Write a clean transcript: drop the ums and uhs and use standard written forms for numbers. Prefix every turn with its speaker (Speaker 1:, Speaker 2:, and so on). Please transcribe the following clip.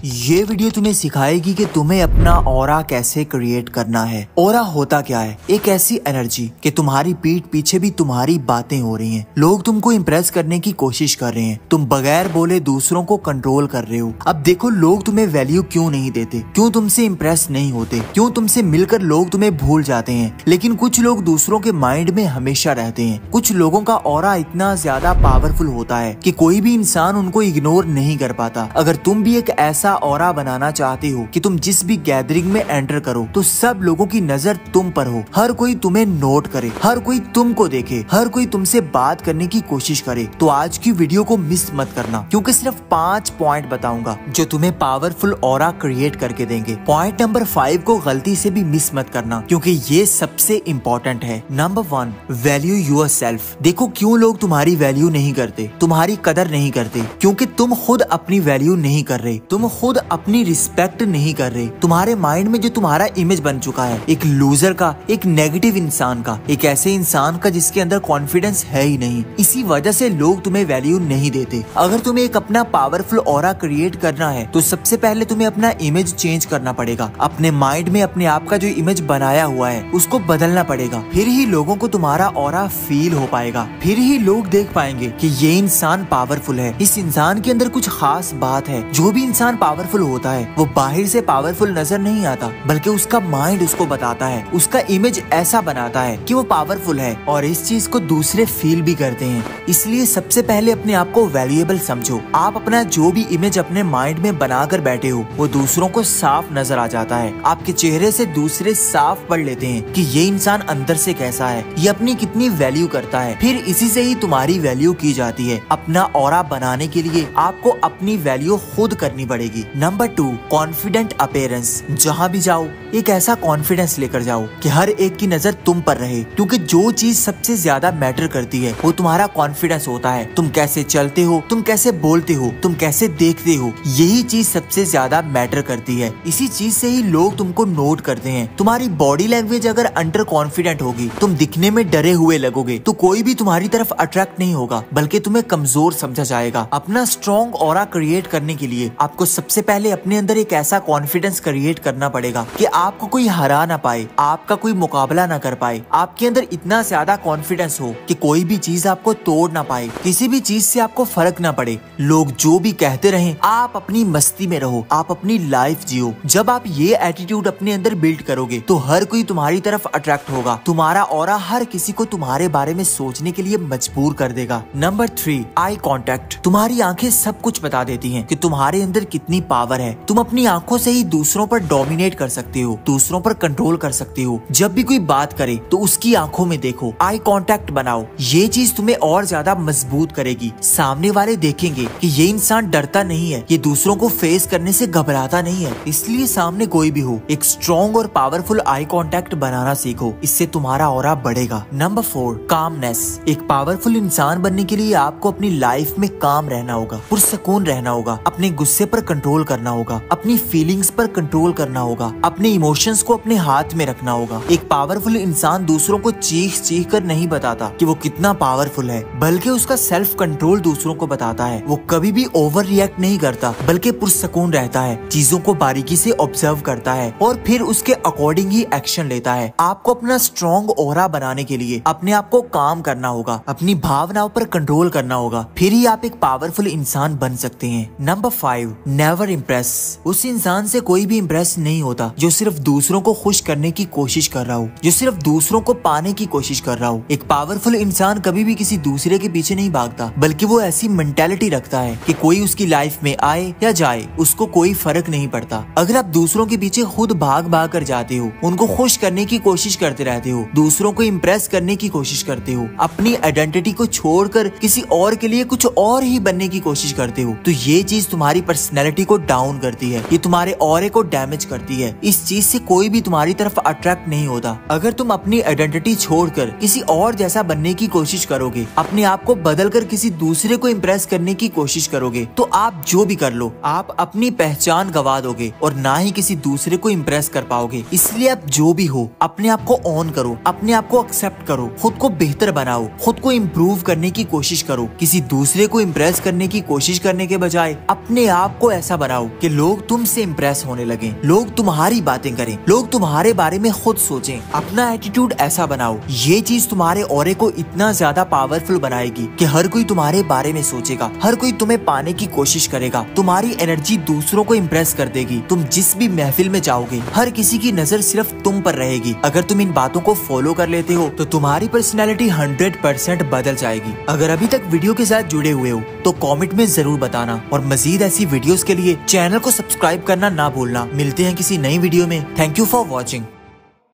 Speaker 1: ये वीडियो तुम्हें सिखाएगी कि तुम्हें अपना ऑरा कैसे क्रिएट करना है। ऑरा होता क्या है? एक ऐसी एनर्जी कि तुम्हारी पीठ पीछे भी तुम्हारी बातें हो रही हैं। लोग तुमको इम्प्रेस करने की कोशिश कर रहे हैं। तुम बगैर बोले दूसरों को कंट्रोल कर रहे हो। अब देखो लोग तुम्हें वैल्यू क्यों नहीं देते, क्यों तुमसे इम्प्रेस नहीं होते, क्यों तुमसे मिलकर लोग तुम्हें भूल जाते हैं। लेकिन कुछ लोग दूसरों के माइंड में हमेशा रहते हैं। कुछ लोगों का ऑरा इतना ज्यादा पावरफुल होता है कि कोई भी इंसान उनको इग्नोर नहीं कर पाता। अगर तुम भी एक ऐसा ऑरा बनाना चाहते हो कि तुम जिस भी गैदरिंग में एंटर करो तो सब लोगों की नजर तुम पर हो, हर कोई तुम्हें नोट करे, हर कोई तुमको देखे, हर कोई तुमसे बात करने की कोशिश करे, तो आज की वीडियो को मिस मत करना, क्योंकि सिर्फ 5 पॉइंट बताऊंगा जो तुम्हें पावरफुल ऑरा क्रिएट करके देंगे। पॉइंट नंबर 5 को गलती से भी मिस मत करना, क्योंकि ये सबसे इम्पोर्टेंट है। Number 1, value yourself. देखो क्यों लोग तुम्हारी वैल्यू नहीं करते, तुम्हारी कदर नहीं करते, क्योंकि तुम खुद अपनी वैल्यू नहीं कर रहे, तुम खुद अपनी रिस्पेक्ट नहीं कर रहे। तुम्हारे माइंड में जो तुम्हारा इमेज बन चुका है, एक लूजर का, एक नेगेटिव इंसान का, एक ऐसे इंसान का जिसके अंदर कॉन्फिडेंस है ही नहीं, इसी वजह से लोग तुम्हें वैल्यू नहीं देते। अगर तुम्हें एक अपना पावरफुल ऑरा क्रिएट करना है तो सबसे पहले तुम्हें अपना इमेज चेंज करना पड़ेगा। अपने माइंड में अपने आप का जो इमेज बनाया हुआ है उसको बदलना पड़ेगा। फिर ही लोगों को तुम्हारा ऑरा फील हो पाएगा, फिर ही लोग देख पाएंगे कि ये इंसान पावरफुल है, इस इंसान के अंदर कुछ खास बात है। जो भी इंसान पावरफुल होता है वो बाहर से पावरफुल नजर नहीं आता, बल्कि उसका माइंड उसको बताता है, उसका इमेज ऐसा बनाता है कि वो पावरफुल है, और इस चीज को दूसरे फील भी करते हैं। इसलिए सबसे पहले अपने आप को वैल्यूएबल समझो। आप अपना जो भी इमेज अपने माइंड में बनाकर बैठे हो वो दूसरों को साफ नजर आ जाता है। आपके चेहरे से दूसरे साफ पढ़ लेते हैं कि ये इंसान अंदर से कैसा है, ये अपनी कितनी वैल्यू करता है। फिर इसी से ही तुम्हारी वैल्यू की जाती है। अपना ऑरा बनाने के लिए आपको अपनी वैल्यू खुद करनी पड़ेगी। Number 2, confident appearance. जहाँ भी जाओ एक ऐसा कॉन्फिडेंस लेकर जाओ कि हर एक की नजर तुम पर रहे, क्योंकि जो चीज सबसे ज्यादा मैटर करती है वो तुम्हारा कॉन्फिडेंस होता है। तुम कैसे चलते हो, तुम कैसे बोलते हो, तुम कैसे देखते हो, यही चीज सबसे ज्यादा मैटर करती है। इसी चीज से ही लोग तुमको नोट करते हैं। तुम्हारी बॉडी लैंग्वेज अगर अंडर कॉन्फिडेंट होगी, तुम दिखने में डरे हुए लगोगे, तो कोई भी तुम्हारी तरफ अट्रैक्ट नहीं होगा, बल्कि तुम्हें कमजोर समझा जाएगा। अपना स्ट्रॉन्ग ऑरा क्रिएट करने के लिए आपको सबसे पहले अपने अंदर एक ऐसा कॉन्फिडेंस क्रिएट करना पड़ेगा कि आपको कोई हरा ना पाए, आपका कोई मुकाबला ना कर पाए। आपके अंदर इतना ज्यादा कॉन्फिडेंस हो कि कोई भी चीज आपको तोड़ ना पाए, किसी भी चीज से आपको फर्क ना पड़े। लोग जो भी कहते रहें, आप अपनी मस्ती में रहो, आप अपनी लाइफ जियो। जब आप ये एटीट्यूड अपने अंदर बिल्ड करोगे तो हर कोई तुम्हारी तरफ अट्रैक्ट होगा। तुम्हारा ऑरा हर किसी को तुम्हारे बारे में सोचने के लिए मजबूर कर देगा। Number 3, eye contact. तुम्हारी आंखें सब कुछ बता देती हैं कि तुम्हारे अंदर कितनी पावर है। तुम अपनी आंखों से ही दूसरों पर डोमिनेट कर सकते हो, दूसरों पर कंट्रोल कर सकते हो। जब भी कोई बात करे तो उसकी आंखों में देखो, आई कांटेक्ट बनाओ। ये चीज तुम्हें और ज्यादा मजबूत करेगी। सामने वाले देखेंगे कि ये इंसान डरता नहीं है, ये दूसरों को फेस करने से घबराता नहीं है। इसलिए सामने कोई भी हो, एक स्ट्रॉन्ग और पावरफुल आई कांटेक्ट बनाना सीखो, इससे तुम्हारा ऑरा बढ़ेगा। Number 4, calmness. एक पावरफुल इंसान बनने के लिए आपको अपनी लाइफ में काम रहना होगा, पुरसकून रहना होगा, अपने गुस्से पर कंट्रोल करना होगा, अपनी फीलिंग्स पर कंट्रोल करना होगा, अपने इमोशंस को अपने हाथ में रखना होगा। एक पावरफुल इंसान दूसरों को चीख चीख कर नहीं बताता कि वो कितना पावरफुल है, बल्कि उसका सेल्फ कंट्रोल दूसरों को बताता है। वो कभी भी ओवर रिएक्ट नहीं करता, बल्कि पुरसकून रहता है, चीजों को बारीकी से ऑब्जर्व करता है और फिर उसके अकॉर्डिंग ही एक्शन लेता है। आपको अपना स्ट्रॉन्ग ऑरा बनाने के लिए अपने आप को काम करना होगा, अपनी भावनाओं पर कंट्रोल करना होगा, फिर ही आप एक पावरफुल इंसान बन सकते हैं। Number 5, never impress. उस इंसान से कोई भी इम्प्रेस नहीं होता जो सिर्फ दूसरों को खुश करने की कोशिश कर रहा हो, जो सिर्फ दूसरों को पाने की कोशिश कर रहा हो। एक पावरफुल इंसान कभी भी किसी दूसरे के पीछे नहीं भागता, बल्कि वो ऐसी मेंटालिटी रखता है कि कोई उसकी लाइफ में आए या जाए उसको कोई फर्क नहीं पड़ता। अगर आप दूसरों के पीछे खुद भाग भाग कर जाते हो, उनको खुश करने की कोशिश करते रहते हो, दूसरों को इम्प्रेस करने की कोशिश करते हो, अपनी आइडेंटिटी को छोड़कर किसी और के लिए कुछ और ही बनने की कोशिश करते हो, तो ये चीज तुम्हारी पर्सनैलिटी को डाउन करती है, ये तुम्हारे ऑरे को डैमेज करती है। इस चीज से कोई भी तुम्हारी तरफ अट्रैक्ट नहीं होता। अगर तुम अपनी आइडेंटिटी छोड़कर किसी और जैसा बनने की कोशिश करोगे, अपने आप को बदलकर किसी दूसरे को इम्प्रेस करने की कोशिश करोगे, तो आप जो भी कर लो, आप अपनी पहचान गवा दोगे और ना ही किसी दूसरे को इम्प्रेस कर पाओगे। इसलिए आप जो भी हो, अपने आप को ऑन करो, अपने आप को एक्सेप्ट करो, खुद को बेहतर बनाओ, खुद को इम्प्रूव करने की कोशिश करो। किसी दूसरे को इम्प्रेस करने की कोशिश करने के बजाय अपने आप को ऐसा ऐसा बनाओ कि लोग तुमसे इम्प्रेस होने लगे, लोग तुम्हारी बातें करें, लोग तुम्हारे बारे में खुद सोचें। अपना एटीट्यूड ऐसा बनाओ, ये चीज तुम्हारे ऑरे को इतना ज्यादा पावरफुल बनाएगी कि हर कोई तुम्हारे बारे में सोचेगा, हर कोई तुम्हें पाने की कोशिश करेगा। तुम्हारी एनर्जी दूसरों को इम्प्रेस कर देगी। तुम जिस भी महफिल में जाओगे हर किसी की नजर सिर्फ तुम पर रहेगी। अगर तुम इन बातों को फॉलो कर लेते हो तो तुम्हारी पर्सनैलिटी 100% बदल जाएगी। अगर अभी तक वीडियो के साथ जुड़े हुए हो तो कमेंट में जरूर बताना और मजीद ऐसी वीडियोस के लिए चैनल को सब्सक्राइब करना ना भूलना। मिलते हैं किसी नई वीडियो में। Thank you for watching.